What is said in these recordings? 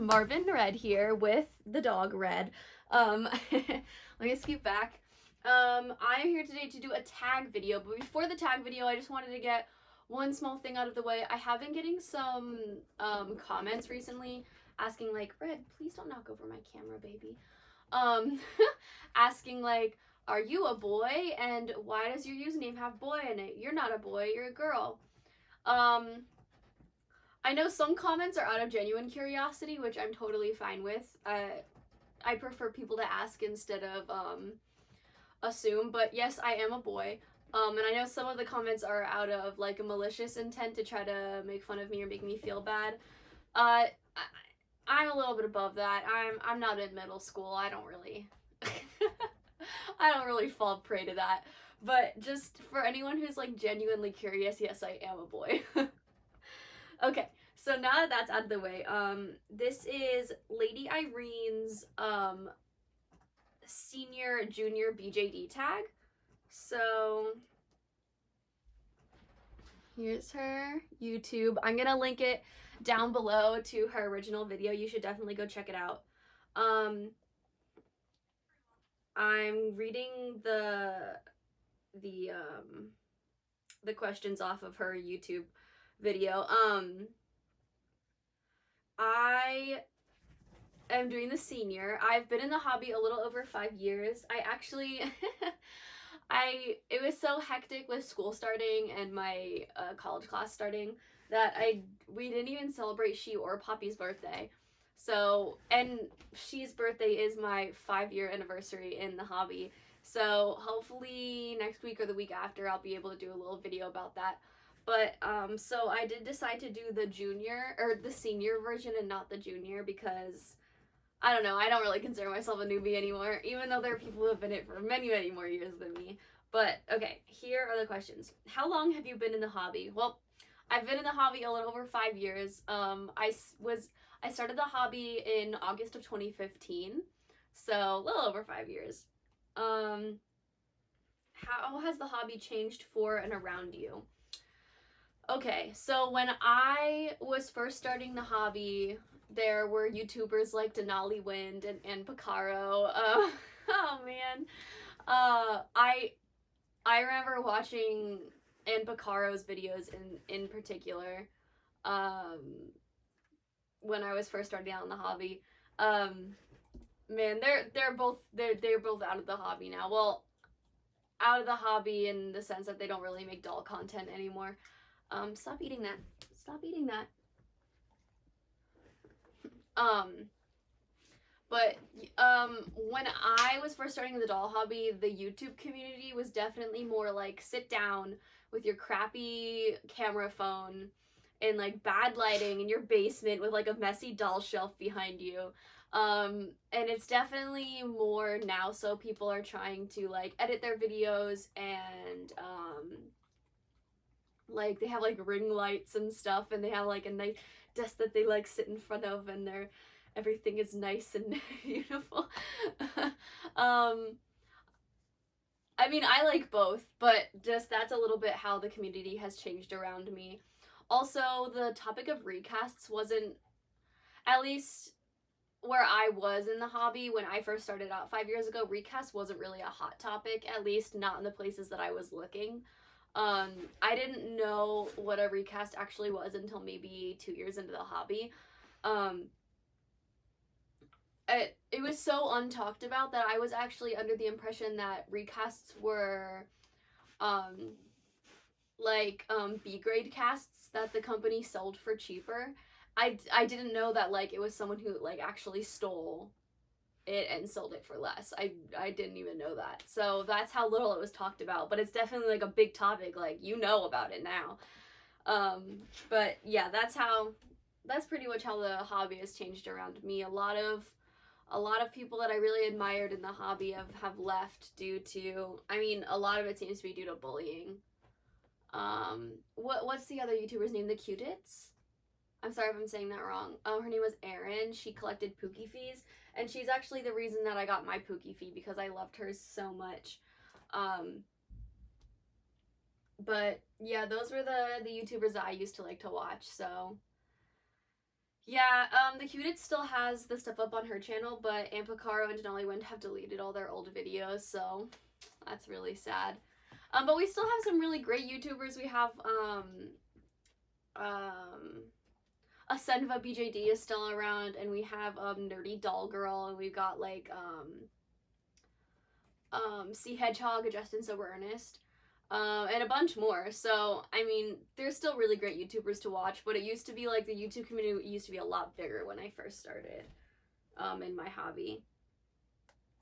Marvin Red here with the dog Red. Let me skip back. I'm here today to do a tag video, but before the tag video, I just wanted to get one small thing out of the way. I have been getting some comments recently asking like, Red, please don't knock over my camera, baby. Asking like, are you a boy? And why does your username have boy in it? You're not a boy, you're a girl. I know some comments are out of genuine curiosity, which I'm totally fine with. I prefer people to ask instead of assume, but yes, I am a boy. And I know some of the comments are out of like a malicious intent to try to make fun of me or make me feel bad. I'm a little bit above that. I'm not in middle school. I don't really I don't really fall prey to that. But just for anyone who's like genuinely curious, yes, I am a boy. Okay, so now that that's out of the way, this is Lady Irene's senior junior BjD tag. So here's her YouTube. I'm gonna link it down below to her original video. You should definitely go check it out. I'm reading the questions off of her YouTube video. I am doing the senior. I've been in the hobby a little over 5 years. I actually it was so hectic with school starting and my college class starting that we didn't even celebrate she or Poppy's birthday. So, and she's birthday is my 5-year anniversary in the hobby. So hopefully next week or the week after I'll be able to do a little video about that. But so I did decide to do the junior or the senior version and not the junior because I don't know, I don't really consider myself a newbie anymore, even though there are people who have been in it for many, many more years than me. But okay, here are the questions. How long have you been in the hobby? Well, I've been in the hobby a little over 5 years. I started the hobby in August of 2015, so a little over 5 years. How has the hobby changed for and around you? Okay, so when I was first starting the hobby, there were YouTubers like Denali Wind and Picaro. Oh man. I remember watching and Picaro's videos in particular when I was first starting out in the hobby. Man, they're both out of the hobby now. Well, out of the hobby in the sense that they don't really make doll content anymore. Stop eating that. Stop eating that. But when I was first starting the doll hobby, the YouTube community was definitely more like sit down with your crappy camera phone and like bad lighting in your basement with like a messy doll shelf behind you. And it's definitely more now, so people are trying to like edit their videos and like they have like ring lights and stuff, and they have like a nice desk that they like sit in front of, and everything is nice and beautiful. I mean, I like both, but just that's a little bit how the community has changed around me. Also, the topic of recasts wasn't, at least where I was in the hobby when I first started out 5 years ago, recast wasn't really a hot topic, at least not in the places that I was looking. I didn't know what a recast actually was until maybe 2 years into the hobby. It was so untalked about that I was actually under the impression that recasts were B-grade casts that the company sold for cheaper. I didn't know that like it was someone who like actually stole it and sold it for less. I didn't even know that. So that's how little it was talked about, but it's definitely like a big topic, like you know about it now. But yeah, that's pretty much how the hobby has changed around me. A lot of people that I really admired in the hobby have left due to, I mean, a lot of it seems to be due to bullying. What's the other YouTuber's name? The Cutits? I'm sorry if I'm saying that wrong. Her name was Irene. She collected Pookie fees, and she's actually the reason that I got my Pookie fee because I loved her so much. But yeah, those were the YouTubers that I used to like to watch. So Yeah, the Cutid still has the stuff up on her channel, but Ampicaro and Denali Wind have deleted all their old videos, so that's really sad. But we still have some really great YouTubers. We have, um, Asenva BjD is still around, and we have, Nerdy Doll Girl, and we've got, like, C Hedgehog, Justin Sober Ernest, and a bunch more. So, I mean, there's still really great YouTubers to watch, but it used to be like the YouTube community used to be a lot bigger when I first started in my hobby.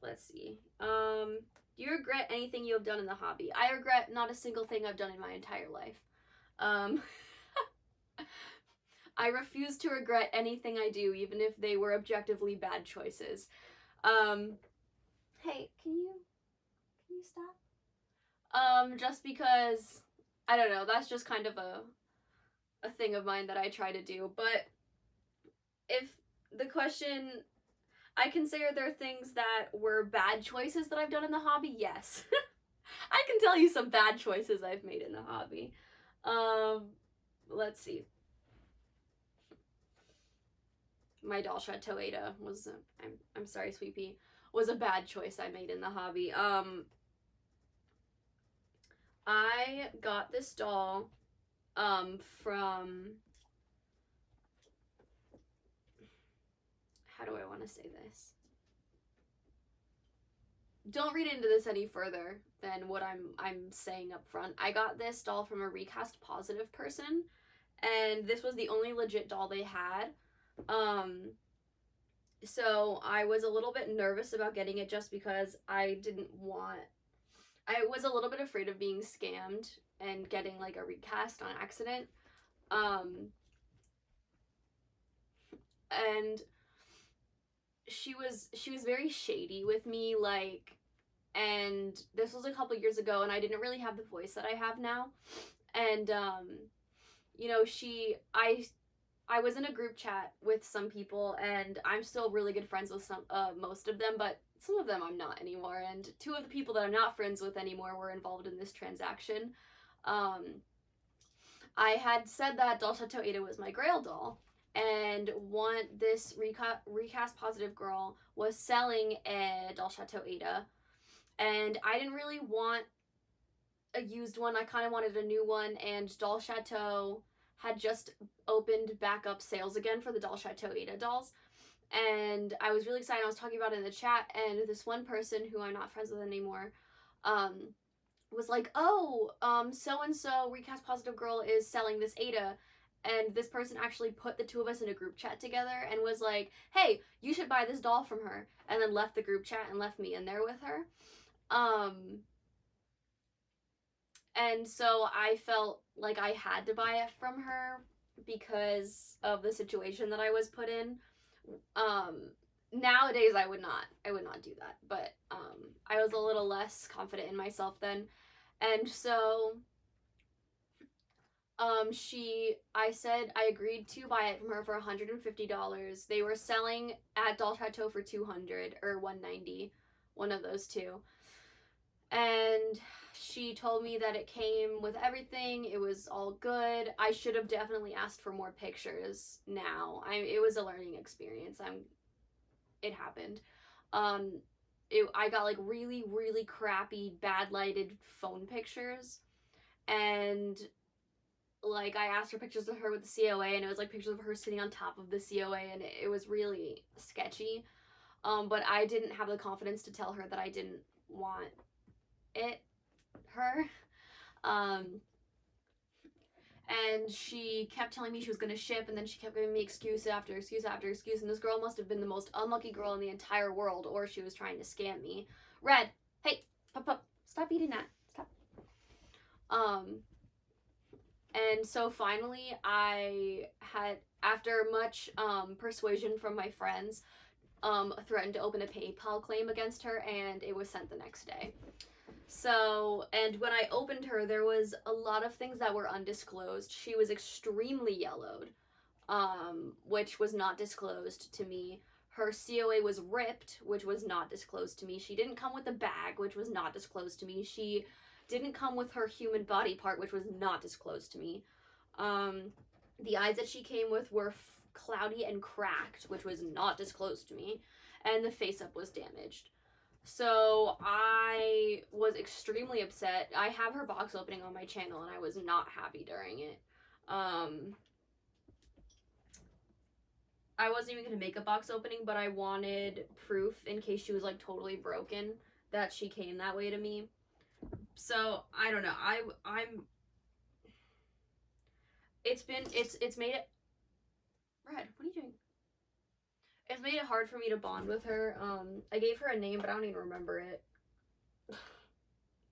Let's see. Do you regret anything you have done in the hobby? I regret not a single thing I've done in my entire life. I refuse to regret anything I do, even if they were objectively bad choices. Hey, can you stop? Just because, I don't know, that's just kind of a thing of mine that I try to do. But if the question, I consider there are things that were bad choices that I've done in the hobby, yes. I can tell you some bad choices I've made in the hobby. Let's see. My doll Chateau Ada was, I'm sorry, Sweet Pea, was a bad choice I made in the hobby. I got this doll from, how do I want to say this? Don't read into this any further than what I'm saying up front. I got this doll from a recast positive person, and this was the only legit doll they had. So I was a little bit nervous about getting it just because I was a little bit afraid of being scammed and getting like a recast on accident. And she was very shady with me, like, and this was a couple years ago, and I didn't really have the voice that I have now. And you know, I was in a group chat with some people, and I'm still really good friends with most of them, but some of them I'm not anymore. And two of the people that I'm not friends with anymore were involved in this transaction. I had said that Doll Chateau Ada was my Grail doll, and this recast positive girl was selling a Doll Chateau Ada, and I didn't really want a used one. I kind of wanted a new one, and Doll Chateau had just opened back up sales again for the Doll Chateau Ada dolls. And I was really excited. I was talking about it in the chat, and this one person who I'm not friends with anymore was like, oh, so-and-so recast positive girl is selling this Ada. And this person actually put the two of us in a group chat together and was like, hey, you should buy this doll from her. And then left the group chat and left me in there with her. And so I felt like I had to buy it from her because of the situation that I was put in. Nowadays I would not do that, but I was a little less confident in myself then. And so I said I agreed to buy it from her for $150. They were selling at Doll Chateau for $200 or $190, one of those two. And she told me that it came with everything. It was all good. I should have definitely asked for more pictures now. It was a learning experience. It happened. I got like really, really crappy, bad lighted phone pictures. And like I asked for pictures of her with the COA, and it was like pictures of her sitting on top of the COA, and it was really sketchy. But I didn't have the confidence to tell her that I didn't want her. And she kept telling me she was gonna ship, and then she kept giving me excuse after excuse after excuse, and this girl must have been the most unlucky girl in the entire world, or she was trying to scam me. Red, hey, pup, stop eating that. Stop. And so finally I had, after much persuasion from my friends, threatened to open a PayPal claim against her, and it was sent the next day. So, and when I opened her, there was a lot of things that were undisclosed. She was extremely yellowed, which was not disclosed to me. Her COA was ripped, which was not disclosed to me. She didn't come with a bag, which was not disclosed to me. She didn't come with her human body part, which was not disclosed to me. The eyes that she came with were cloudy and cracked, which was not disclosed to me, and the face-up was damaged. So I was extremely upset. I have her box opening on my channel, and I was not happy during it. I wasn't even going to make a box opening, but I wanted proof in case she was, like, totally broken that she came that way to me. So, I don't know. It's made it... Red, what are you doing? It's made it hard for me to bond with her. I gave her a name, but I don't even remember it.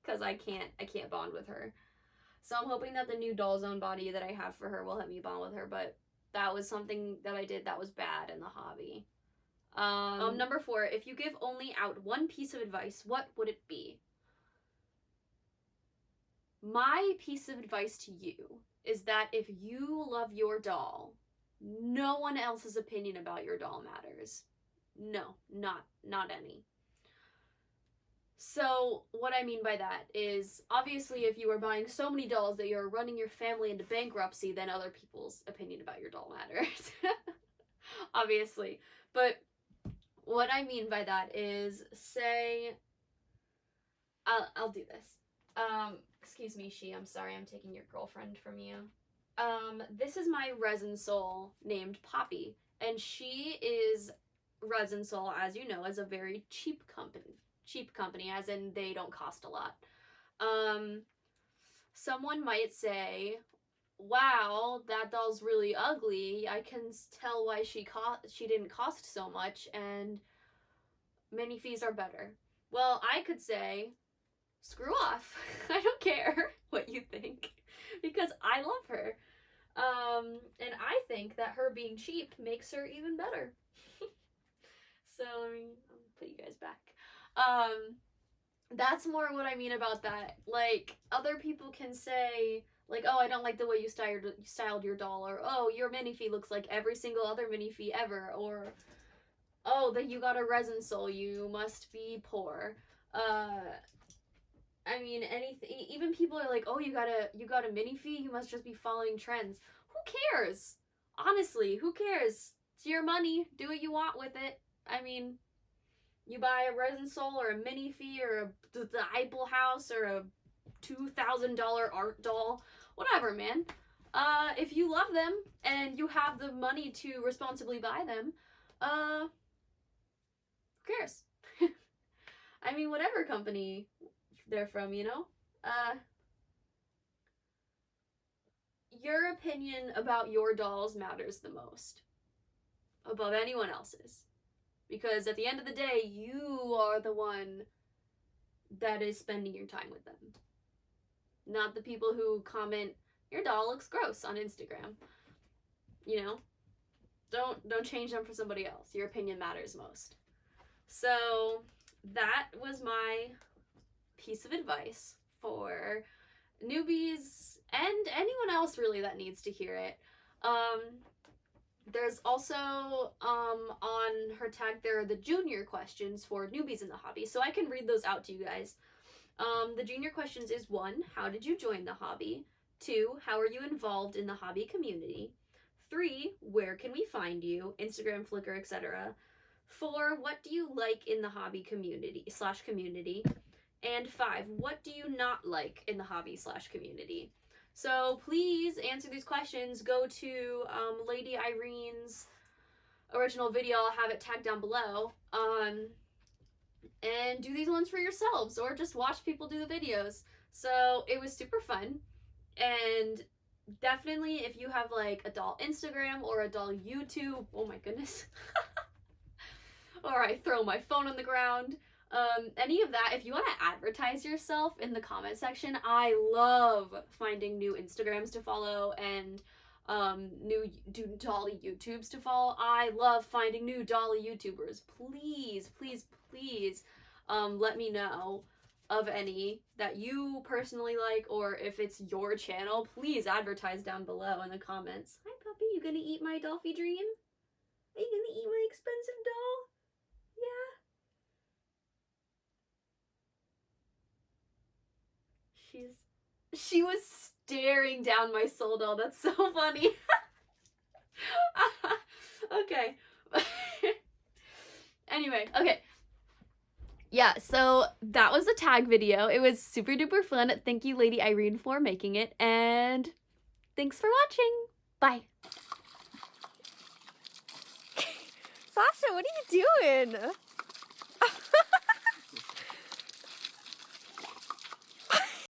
Because I can't bond with her. So I'm hoping that the new Doll Zone body that I have for her will help me bond with her, but that was something that I did that was bad in the hobby. Number 4, if you give only out one piece of advice, what would it be? My piece of advice to you is that if you love your doll, no one else's opinion about your doll matters. No, not any. So what I mean by that is, obviously, if you are buying so many dolls that you're running your family into bankruptcy, then other people's opinion about your doll matters. Obviously. But what I mean by that is, say, I'll do this. Excuse me, I'm sorry, I'm taking your girlfriend from you. This is my resin soul named Poppy, and she is Resin Soul, as you know, is a very cheap company. Cheap company, as in they don't cost a lot. Someone might say, wow, that doll's really ugly. I can tell why she didn't cost so much, and mini fees are better. Well, I could say, screw off. I don't care what you think, because I love her. And I think that her being cheap makes her even better. So let me put you guys back. That's more what I mean about that. Like, other people can say, like, oh, I don't like the way you styled your doll, or, oh, your minifee looks like every single other minifee ever, or, oh, that you got a resin soul, you must be poor. I mean, anything. Even people are like, oh, you got a minifee, you must just be following trends. Who cares? Honestly, who cares? It's your money. Do what you want with it. I mean, you buy a resin soul or a minifee or the Eiffel House or a $2,000 art doll, whatever, man. If you love them and you have the money to responsibly buy them, who cares? I mean, whatever company they're from, you know? Your opinion about your dolls matters the most, above anyone else's. Because at the end of the day, you are the one that is spending your time with them. Not the people who comment, your doll looks gross on Instagram. You know? Don't change them for somebody else. Your opinion matters most. So that was my piece of advice for newbies and anyone else really that needs to hear it. There's also, on her tag, there are the junior questions for newbies in the hobby, so I can read those out to you guys. The junior questions is 1, how did you join the hobby? 2, how are you involved in the hobby community? 3, where can we find you? Instagram, Flickr, etc. 4, what do you like in the hobby community / community? And 5, what do you not like in the hobby / community? So please answer these questions. Go to Lady Irene's original video. I'll have it tagged down below. And do these ones for yourselves, or just watch people do the videos. So it was super fun. And definitely, if you have like a doll Instagram or a doll YouTube, oh my goodness. Or I throw my phone on the ground. Any of that, if you want to advertise yourself in the comment section, I love finding new Instagrams to follow and new dolly YouTubes to follow. I love finding new dolly YouTubers. Please, please, please let me know of any that you personally like, or if it's your channel, please advertise down below in the comments. Hi puppy, you gonna eat my Dolphy Dream? Are you gonna eat my expensive doll? Yeah. She was staring down my soul doll. That's so funny. Okay. Anyway, okay. Yeah, so that was a tag video. It was super duper fun. Thank you, Lady Irene, for making it, and thanks for watching. Bye. Sasha, what are you doing?